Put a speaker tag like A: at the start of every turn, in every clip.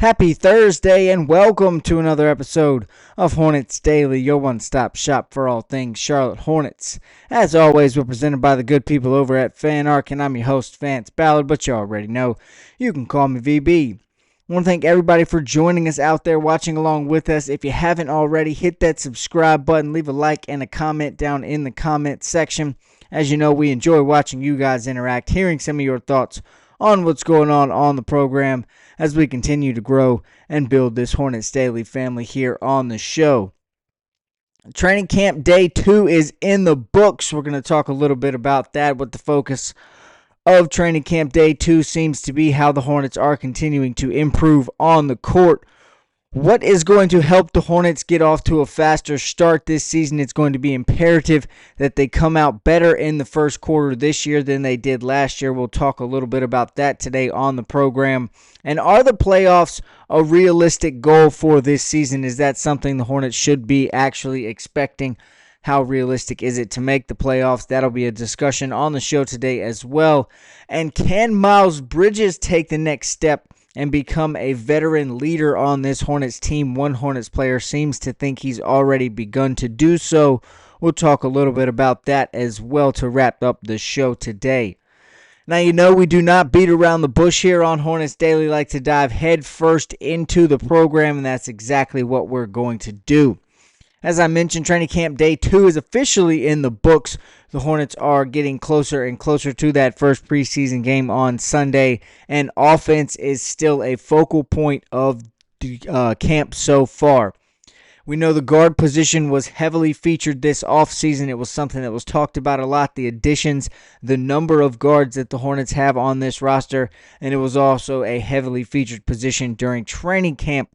A: Happy Thursday and welcome to another episode of Hornets Daily, your one-stop shop for all things Charlotte Hornets. As always, we're presented by the good people over at FanArc, and I'm your host, Vance Ballard, but you already know you can call me VB. I want to thank everybody for joining us out there, watching along with us. If you haven't already, hit that subscribe button, leave a like and a comment down in the comment section. As you know, we enjoy watching you guys interact, hearing some of your thoughts on what's going on the program as we continue to grow and build this Hornets Daily family here on the show. Training camp day 2 is in the books. We're going to talk a little bit about that, what the focus of training camp day 2 seems to be, how the Hornets are continuing to improve on the court. What is going to help the Hornets get off to a faster start this season? It's going to be imperative that they come out better in the first quarter this year than they did last year. We'll talk a little bit about that today on the program. And are the playoffs a realistic goal for this season? Is that something the Hornets should be actually expecting? How realistic is it to make the playoffs? That'll be a discussion on the show today as well. And can Miles Bridges take the next step and become a veteran leader on this Hornets team? One Hornets player seems to think he's already begun to do so. We'll talk a little bit about that as well to wrap up the show today. Now, you know we do not beat around the bush here on Hornets Daily. Like to dive head first into the program, and that's exactly what we're going to do. As I mentioned, training camp day 2 is officially in the books. The Hornets are getting closer and closer to that first preseason game on Sunday, and offense is still a focal point of camp so far. We know the guard position was heavily featured this offseason. It was something that was talked about a lot, the additions, the number of guards that the Hornets have on this roster, and it was also a heavily featured position during training camp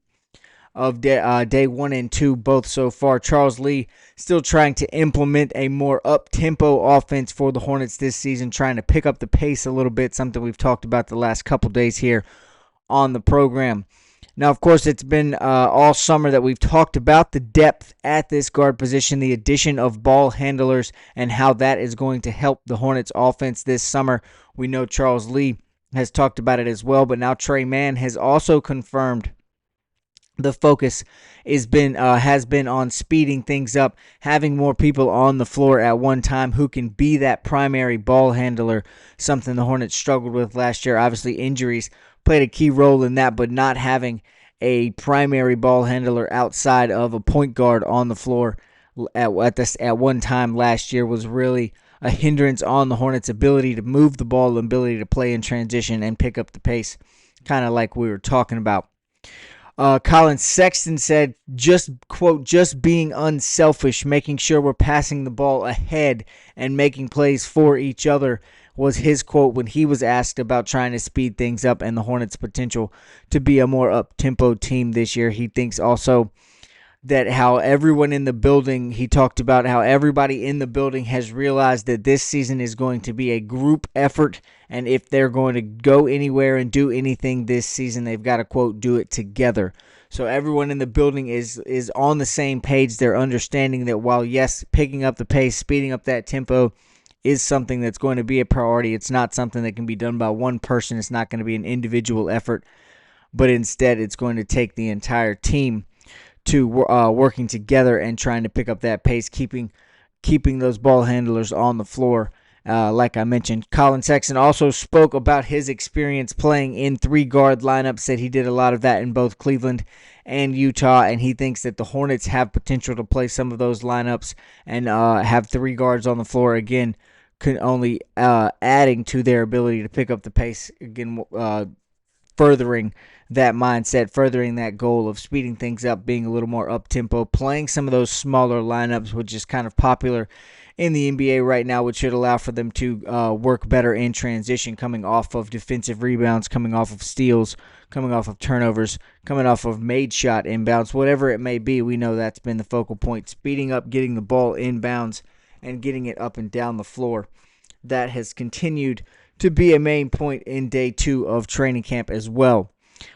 A: of day 1 and 2, both so far. Charles Lee still trying to implement a more up-tempo offense for the Hornets this season, trying to pick up the pace a little bit, something we've talked about the last couple days here on the program. Now, of course, it's been all summer that we've talked about the depth at this guard position, the addition of ball handlers, and how that is going to help the Hornets offense this summer. We know Charles Lee has talked about it as well, but now Trey Mann has also confirmed the focus has been on speeding things up, having more people on the floor at one time who can be that primary ball handler, something the Hornets struggled with last year. Obviously, injuries played a key role in that, but not having a primary ball handler outside of a point guard on the floor at one time last year was really a hindrance on the Hornets' ability to move the ball, ability to play in transition and pick up the pace, kind of like we were talking about. Colin Sexton said, just being unselfish, making sure we're passing the ball ahead and making plays for each other was his quote when he was asked about trying to speed things up and the Hornets' potential to be a more up-tempo team this year. He thinks also that how everyone in the building, he talked about how everybody in the building has realized that this season is going to be a group effort, and if they're going to go anywhere and do anything this season, they've got to, quote, do it together. So everyone in the building is on the same page. They're understanding that while, yes, picking up the pace, speeding up that tempo is something that's going to be a priority, it's not something that can be done by one person. It's not going to be an individual effort, but instead it's going to take the entire team to working together and trying to pick up that pace, keeping those ball handlers on the floor. Like I mentioned, Colin Sexton also spoke about his experience playing in 3-guard lineups, said he did a lot of that in both Cleveland and Utah, and he thinks that the Hornets have potential to play some of those lineups and have 3 guards on the floor, again, only adding to their ability to pick up the pace, again, furthering that mindset, furthering that goal of speeding things up, being a little more up-tempo, playing some of those smaller lineups, which is kind of popular in the NBA right now, which should allow for them to work better in transition, coming off of defensive rebounds, coming off of steals, coming off of turnovers, coming off of made shot inbounds, whatever it may be. We know that's been the focal point, speeding up, getting the ball inbounds, and getting it up and down the floor. That has continued to be a main point in day 2 of training camp as well.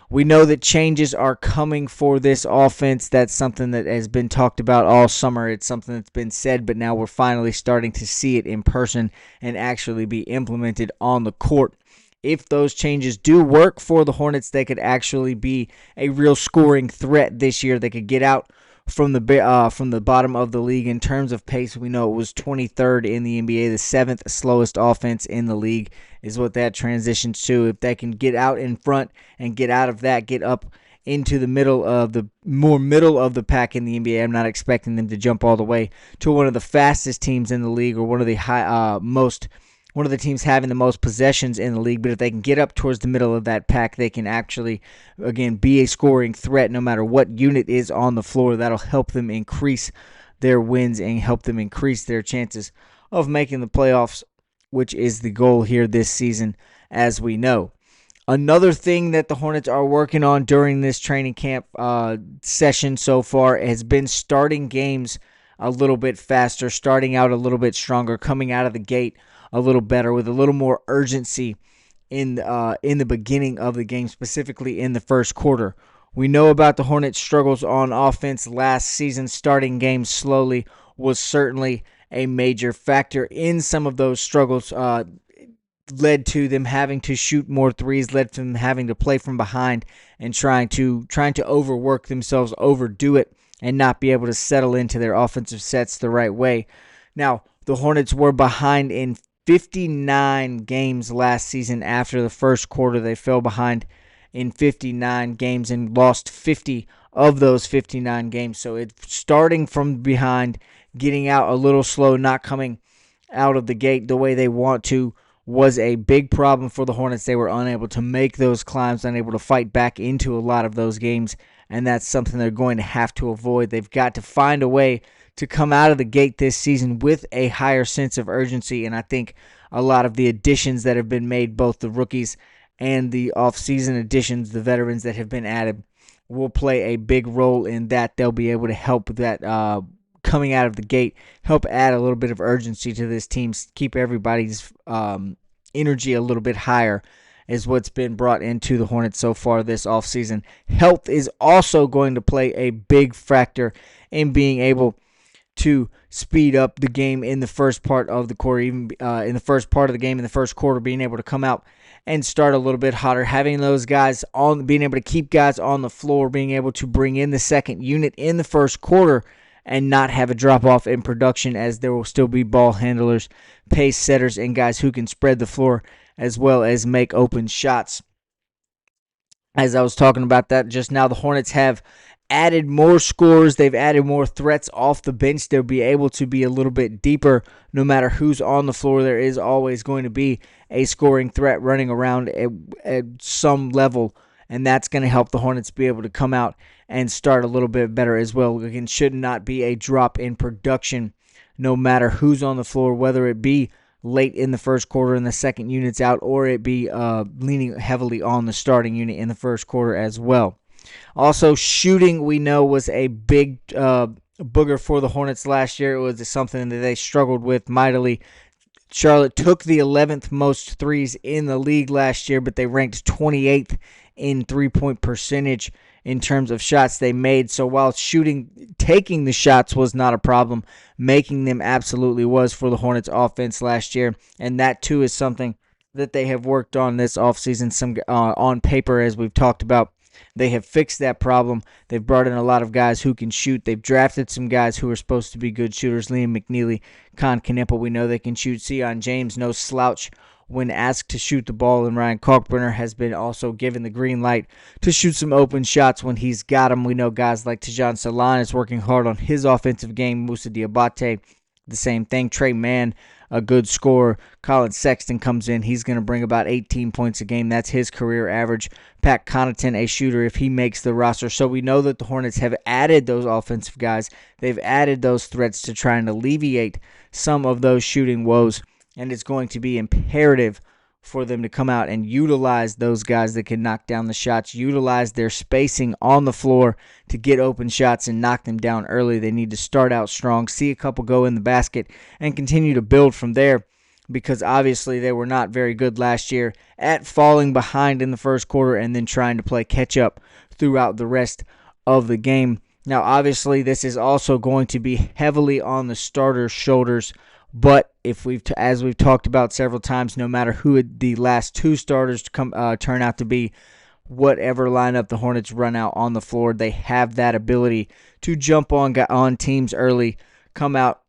A: We know that changes are coming for this offense. That's something that has been talked about all summer. It's something that's been said, but now we're finally starting to see it in person and actually be implemented on the court. If those changes do work for the Hornets, they could actually be a real scoring threat this year. They could get out from the bottom of the league in terms of pace. We know it was 23rd in the NBA, the 7th slowest offense in the league is what that transitions to. If they can get out in front and get out of that, get up into the middle of the pack in the NBA. I'm not expecting them to jump all the way to one of the fastest teams in the league or one of the teams having the most possessions in the league, but if they can get up towards the middle of that pack, they can actually, again, be a scoring threat no matter what unit is on the floor. That'll help them increase their wins and help them increase their chances of making the playoffs, which is the goal here this season, as we know. Another thing that the Hornets are working on during this training camp session so far has been starting games a little bit faster, starting out a little bit stronger, coming out of the gate a little better with a little more urgency in the beginning of the game, specifically in the first quarter. We know about the Hornets' struggles on offense last season. Starting games slowly was certainly a major factor in some of those struggles. Led to them having to shoot more threes, led to them having to play from behind and trying to overwork themselves, overdo it, and not be able to settle into their offensive sets the right way. Now, the Hornets were behind in 59 games last season after the first quarter. They fell behind in 59 games and lost 50 of those 59 games. So it's starting from behind, getting out a little slow, not coming out of the gate the way they want to, was a big problem for the Hornets. They were unable to make those climbs, unable to fight back into a lot of those games, and that's something they're going to have to avoid. They've got to find a way to come out of the gate this season with a higher sense of urgency, and I think a lot of the additions that have been made, both the rookies and the offseason additions, the veterans that have been added, will play a big role in that. They'll be able to help that coming out of the gate, help add a little bit of urgency to this team, keep everybody's energy a little bit higher, is what's been brought into the Hornets so far this offseason. Health is also going to play a big factor in being able to speed up the game in the first part of the quarter, even in the first part of the game, in the first quarter, being able to come out and start a little bit hotter, having those guys on, being able to keep guys on the floor, being able to bring in the second unit in the first quarter and not have a drop-off in production, as there will still be ball handlers, pace setters, and guys who can spread the floor as well as make open shots. As I was talking about that just now, the Hornets have added more scorers. They've added more threats off the bench. They'll be able to be a little bit deeper no matter who's on the floor. There is always going to be a scoring threat running around at some level, and that's going to help the Hornets be able to come out and start a little bit better as well. Again, should not be a drop in production no matter who's on the floor, whether it be late in the first quarter and the second unit's out, or it be leaning heavily on the starting unit in the first quarter as well. Also, shooting, we know, was a big booger for the Hornets last year. It was something that they struggled with mightily. Charlotte took the 11th most threes in the league last year, but they ranked 28th in three-point percentage in terms of shots they made. So while taking the shots was not a problem, making them absolutely was for the Hornets offense last year. And that too is something that they have worked on this offseason, on paper, as we've talked about. They have fixed that problem. They've brought in a lot of guys who can shoot. They've drafted some guys who are supposed to be good shooters. Liam McNeely, Con Kneppel, we know they can shoot. Sion James, no slouch when asked to shoot the ball, and Ryan Kalkbrenner has been also given the green light to shoot some open shots when he's got them. We know guys like Tajon Salon is working hard on his offensive game. Moussa Diabate, the same thing. Trey Mann, a good scorer. Colin Sexton comes in. He's going to bring about 18 points a game. That's his career average. Pat Connaughton, a shooter if he makes the roster. So we know that the Hornets have added those offensive guys. They've added those threats to try and alleviate some of those shooting woes. And it's going to be imperative for them to come out and utilize those guys that can knock down the shots, utilize their spacing on the floor to get open shots and knock them down early. They need to start out strong, see a couple go in the basket, and continue to build from there, because obviously they were not very good last year at falling behind in the first quarter and then trying to play catch up throughout the rest of the game. Now, obviously, this is also going to be heavily on the starters' shoulders But as we've talked about several times, no matter who the last two starters turn out to be, whatever lineup the Hornets run out on the floor, they have that ability to jump on teams early, come out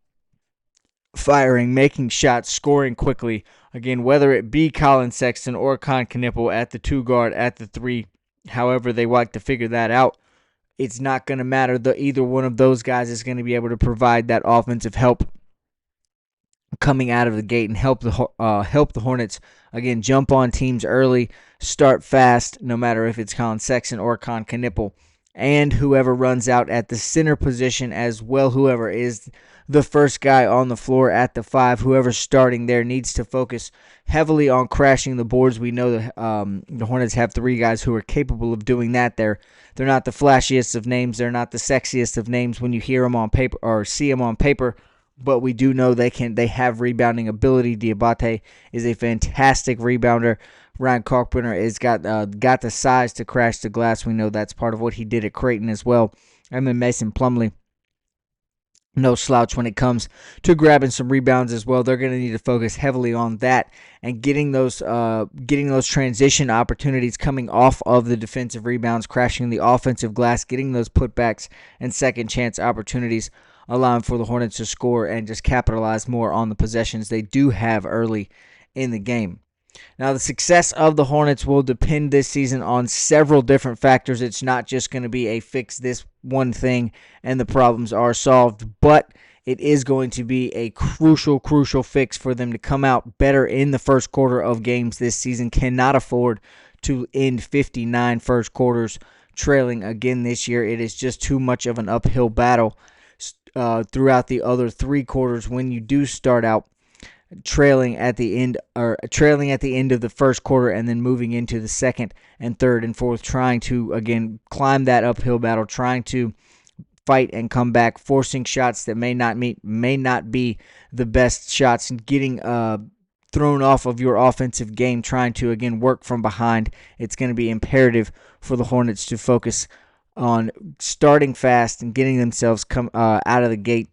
A: firing, making shots, scoring quickly. Again, whether it be Colin Sexton or Con Knipple at the 2 guard, at the 3, however they like to figure that out, it's not going to matter. Either one of those guys is going to be able to provide that offensive help coming out of the gate and help the Hornets, again, jump on teams early, start fast, no matter if it's Colin Sexton or Con Knipple, and whoever runs out at the center position as well, whoever is the first guy on the floor at the 5, whoever's starting there needs to focus heavily on crashing the boards. We know the Hornets have 3 guys who are capable of doing that. They're not the flashiest of names. They're not the sexiest of names when you hear them on paper or see them on paper, but we do know they have rebounding ability. Diabate is a fantastic rebounder. Ryan Carpenter has got the size to crash the glass. We know that's part of what he did at Creighton as well. And then Mason Plumlee, no slouch when it comes to grabbing some rebounds as well. They're going to need to focus heavily on that and getting those transition opportunities coming off of the defensive rebounds, crashing the offensive glass, getting those putbacks and second chance opportunities, allowing for the Hornets to score and just capitalize more on the possessions they do have early in the game. Now, the success of the Hornets will depend this season on several different factors. It's not just going to be a fix this one thing and the problems are solved, but it is going to be a crucial fix for them to come out better in the first quarter of games this season. Cannot afford to end 59 first quarters trailing again this year. It is just too much of an uphill battle throughout the other 3 quarters when you do start out trailing at the end of the first quarter and then moving into the second and third and fourth, trying to again climb that uphill battle, trying to fight and come back, forcing shots that may not be the best shots, and getting thrown off of your offensive game, trying to again work from behind. It's going to be imperative for the Hornets to focus on starting fast and getting themselves out of the gate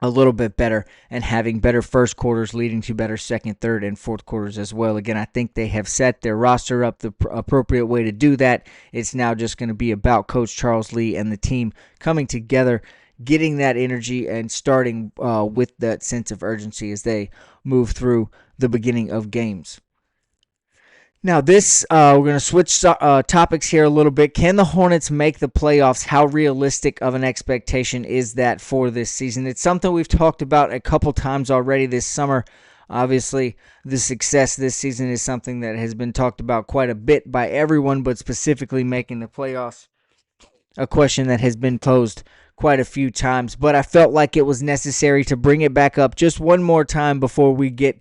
A: a little bit better and having better first quarters leading to better second, third, and fourth quarters as well. Again, I think they have set their roster up the appropriate way to do that. It's now just going to be about Coach Charles Lee and the team coming together, getting that energy, and starting with that sense of urgency as they move through the beginning of games. Now, we're going to switch topics here a little bit. Can the Hornets make the playoffs? How realistic of an expectation is that for this season? It's something we've talked about a couple times already this summer. Obviously, the success this season is something that has been talked about quite a bit by everyone, but specifically making the playoffs, a question that has been posed quite a few times. But I felt like it was necessary to bring it back up just one more time before we get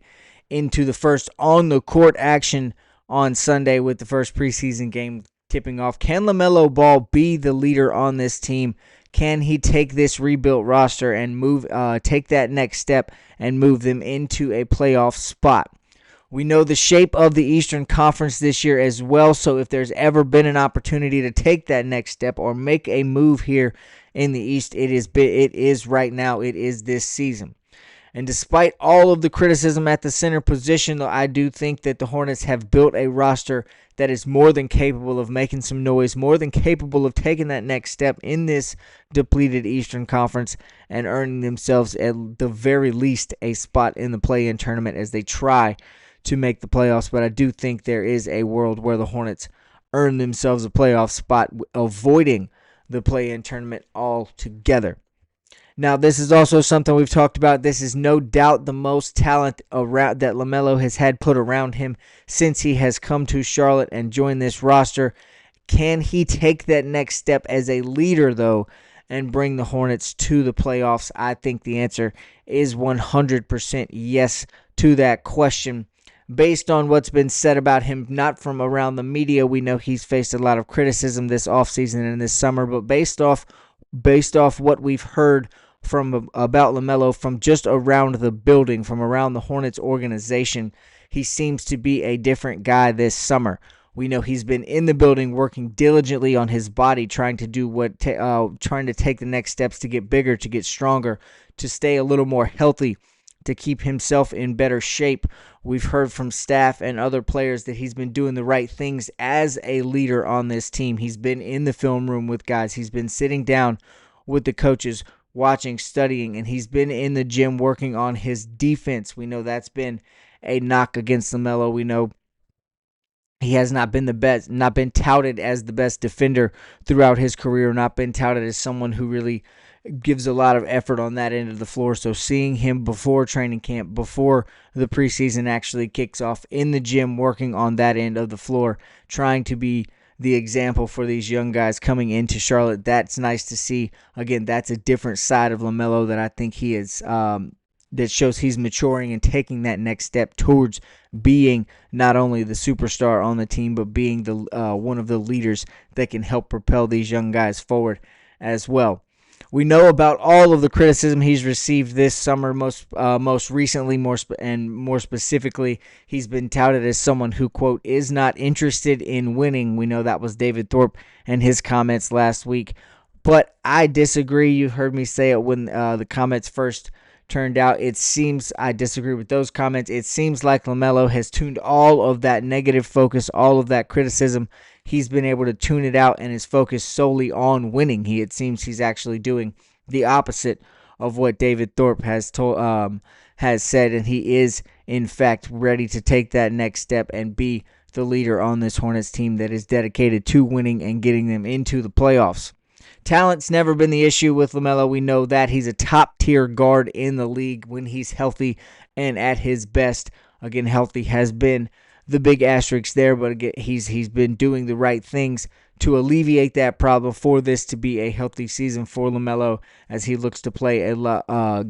A: into the first on-the-court action on Sunday with the first preseason game tipping off. Can LaMelo Ball be the leader on this team? Can he take this rebuilt roster and take that next step and move them into a playoff spot? We know the shape of the Eastern Conference this year as well, so if there's ever been an opportunity to take that next step or make a move here in the East, it is right now. It is this season. And despite all of the criticism at the center position, though, I do think that the Hornets have built a roster that is more than capable of making some noise, more than capable of taking that next step in this depleted Eastern Conference and earning themselves at the very least a spot in the play-in tournament as they try to make the playoffs. But I do think there is a world where the Hornets earn themselves a playoff spot, avoiding the play-in tournament altogether. Now, this is also something we've talked about. This is no doubt the most talent around that LaMelo has had put around him since he has come to Charlotte and joined this roster. Can he take that next step as a leader, though, and bring the Hornets to the playoffs? I think the answer is 100% yes to that question. Based on what's been said about him, not from around the media, we know he's faced a lot of criticism this offseason and this summer, but based off what we've heard about LaMelo from just around the building, from around the Hornets organization, he seems to be a different guy this summer. We know he's been in the building working diligently on his body, trying to take the next steps to get bigger, to get stronger, to stay a little more healthy, to keep himself in better shape. We've heard from staff and other players that he's been doing the right things as a leader on this team. He's been in the film room with guys. He's been sitting down with the coaches, watching, studying, and he's been in the gym working on his defense. We know that's been a knock against LaMelo. We know he has not been the best, not been touted as the best defender throughout his career, not been touted as someone who really gives a lot of effort on that end of the floor. So seeing him before training camp, before the preseason actually kicks off, in the gym working on that end of the floor, trying to be the example for these young guys coming into Charlotte, that's nice to see. Again, that's a different side of LaMelo that I think he is that shows he's maturing and taking that next step towards being not only the superstar on the team, but being the one of the leaders that can help propel these young guys forward as well. We know about all of the criticism he's received this summer. Most recently, more specifically, he's been touted as someone who, quote, is not interested in winning. We know that was David Thorpe and his comments last week. But I disagree. You heard me say it when the comments first turned out. I disagree with those comments. It seems like LaMelo has tuned all of that negative focus, all of that criticism. He's been able to tune it out and is focused solely on winning. It seems he's actually doing the opposite of what David Thorpe has said, and he is, in fact, ready to take that next step and be the leader on this Hornets team that is dedicated to winning and getting them into the playoffs. Talent's never been the issue with LaMelo. We know that he's a top-tier guard in the league when he's healthy and at his best. Again, healthy has been the big asterisk there, but again, he's been doing the right things to alleviate that problem for this to be a healthy season for LaMelo as he looks to play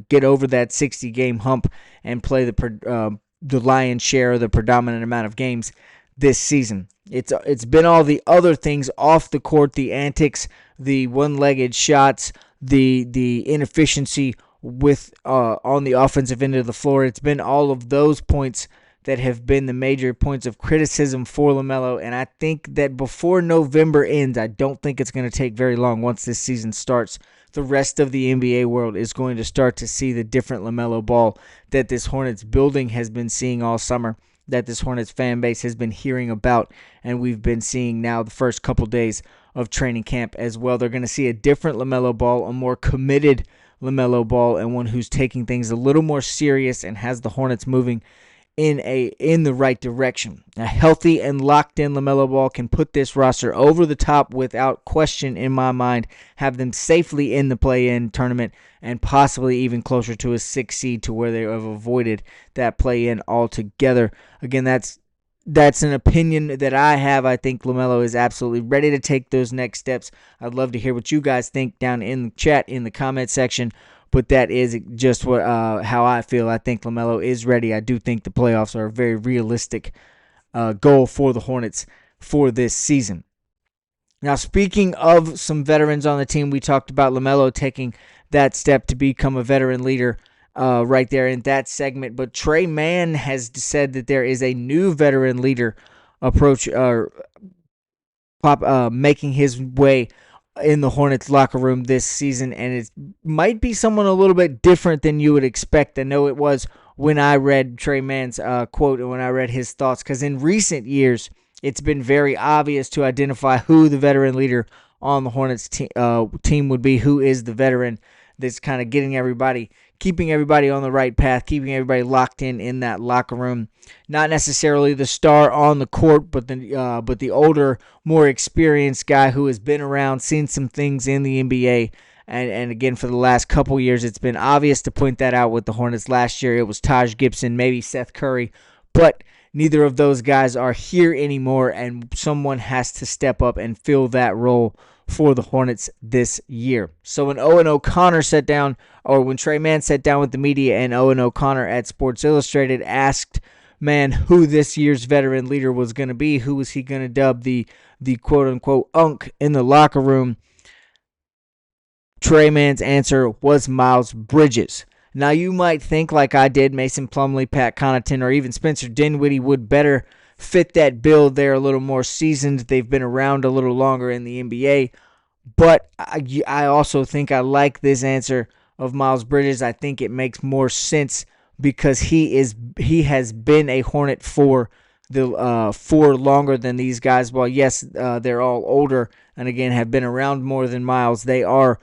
A: get over that 60-game hump and play the lion's share, the predominant amount of games this season. It's been all the other things off the court, the antics, the one-legged shots, the inefficiency with on the offensive end of the floor. It's been all of those points that have been the major points of criticism for LaMelo, and I think that before November ends, I don't think it's going to take very long once this season starts. The rest of the NBA world is going to start to see the different LaMelo ball that this Hornets building has been seeing all summer, that this Hornets fan base has been hearing about, and we've been seeing now the first couple days of training camp as well. They're going to see a different LaMelo ball, a more committed LaMelo ball, and one who's taking things a little more serious and has the Hornets moving in the right direction. A healthy and locked-in LaMelo Ball can put this roster over the top without question in my mind, have them safely in the play-in tournament, and possibly even closer to a 6 seed to where they have avoided that play-in altogether. Again, that's an opinion that I have. I think LaMelo is absolutely ready to take those next steps. I'd love to hear what you guys think down in the chat, in the comment section. But that is just how I feel. I think LaMelo is ready. I do think the playoffs are a very realistic goal for the Hornets for this season. Now, speaking of some veterans on the team, we talked about LaMelo taking that step to become a veteran leader right there in that segment. But Tre Mann has said that there is a new veteran leader making his way in the Hornets locker room this season, and it might be someone a little bit different than you would expect. I know it was when I read Tre Mann's quote and when I read his thoughts, because in recent years, it's been very obvious to identify who the veteran leader on the Hornets team would be, who is the veteran that's kind of keeping everybody on the right path, keeping everybody locked in that locker room. Not necessarily the star on the court, but the older, more experienced guy who has been around, seen some things in the NBA. And again, for the last couple years, it's been obvious to point that out with the Hornets. Last year, it was Taj Gibson, maybe Seth Curry, but neither of those guys are here anymore, and someone has to step up and fill that role for the Hornets this year. So when Tre Mann sat down with the media, and Owen O'Connor at Sports Illustrated asked Mann who this year's veteran leader was going to be, who was he going to dub the quote-unquote unk in the locker room, Tre Mann's answer was Miles Bridges. Now, you might think, like I did, Mason Plumlee, Pat Connaughton, or even Spencer Dinwiddie would better fit that bill. They're a little more seasoned. They've been around a little longer in the NBA. But I also think I like this answer of Miles Bridges. I think it makes more sense because he has been a Hornet for longer than these guys. Well, yes, they're all older and again have been around more than Miles. They are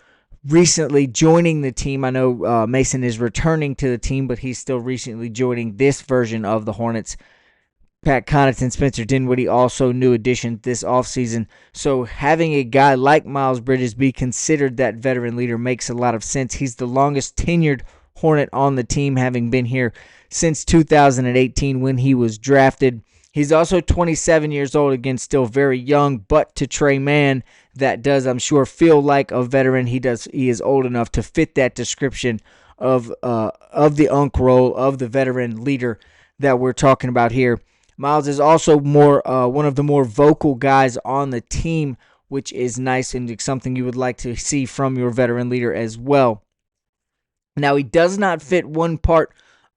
A: recently joining the team. I know Mason is returning to the team, but he's still recently joining this version of the Hornets. Pat Connaughton, Spencer Dinwiddie, also new additions this offseason. So having a guy like Miles Bridges be considered that veteran leader makes a lot of sense. He's the longest tenured Hornet on the team, having been here since 2018 when he was drafted. He's also 27 years old, again, still very young, but to Trey Mann, that does, I'm sure, feel like a veteran. He is old enough to fit that description of the UNC role, of the veteran leader that we're talking about here. Miles is also one of the more vocal guys on the team, which is nice and something you would like to see from your veteran leader as well. Now, he does not fit one part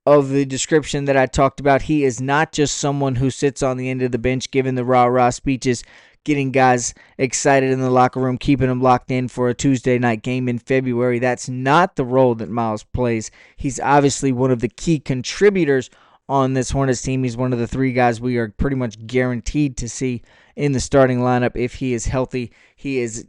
A: of the description that I talked about. He is not just someone who sits on the end of the bench giving the rah-rah speeches, getting guys excited in the locker room, keeping them locked in for a Tuesday night game in February. That's not the role that Miles plays. He's obviously one of the key contributors on this Hornets team. He's one of the three guys we are pretty much guaranteed to see in the starting lineup if he is healthy. He is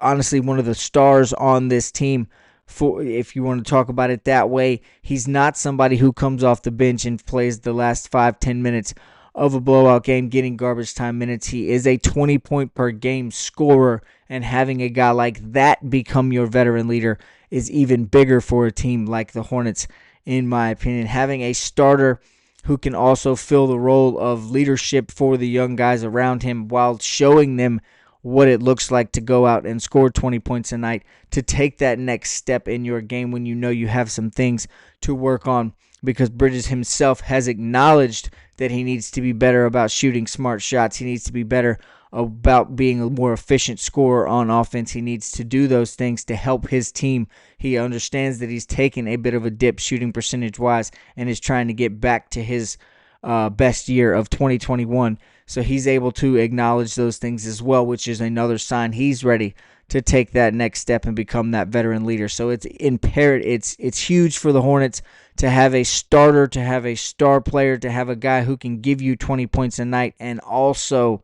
A: honestly one of the stars on this team, if you want to talk about it that way. He's not somebody who comes off the bench and plays the last 5-10 minutes of a blowout game getting garbage time minutes. He is a 20-point per game scorer, and having a guy like that become your veteran leader is even bigger for a team like the Hornets, in my opinion. Having a starter who can also fill the role of leadership for the young guys around him while showing them what it looks like to go out and score 20 points a night, to take that next step in your game when you know you have some things to work on, because Bridges himself has acknowledged that he needs to be better about shooting smart shots. He needs to be better about being a more efficient scorer on offense. He needs to do those things to help his team. He understands that he's taken a bit of a dip shooting percentage-wise and is trying to get back to his best year of 2021. So he's able to acknowledge those things as well, which is another sign he's ready to take that next step and become that veteran leader. So it's imperative. It's huge for the Hornets to have a starter, to have a star player, to have a guy who can give you 20 points a night and also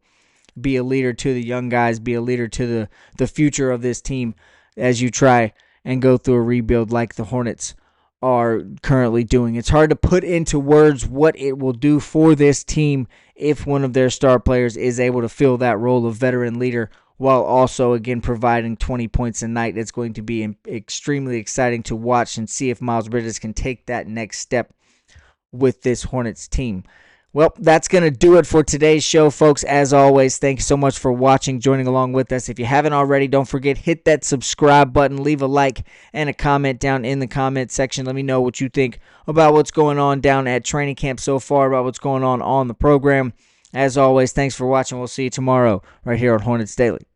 A: be a leader to the young guys, be a leader to the future of this team as you try and go through a rebuild like the Hornets are currently doing. It's hard to put into words what it will do for this team if one of their star players is able to fill that role of veteran leader while also, again, providing 20 points a night. It's going to be extremely exciting to watch and see if Miles Bridges can take that next step with this Hornets team. Well, that's going to do it for today's show, folks. As always, thank you so much for watching, joining along with us. If you haven't already, don't forget, hit that subscribe button, leave a like and a comment down in the comment section. Let me know what you think about what's going on down at training camp so far, about what's going on the program. As always, thanks for watching. We'll see you tomorrow right here on Hornets Daily.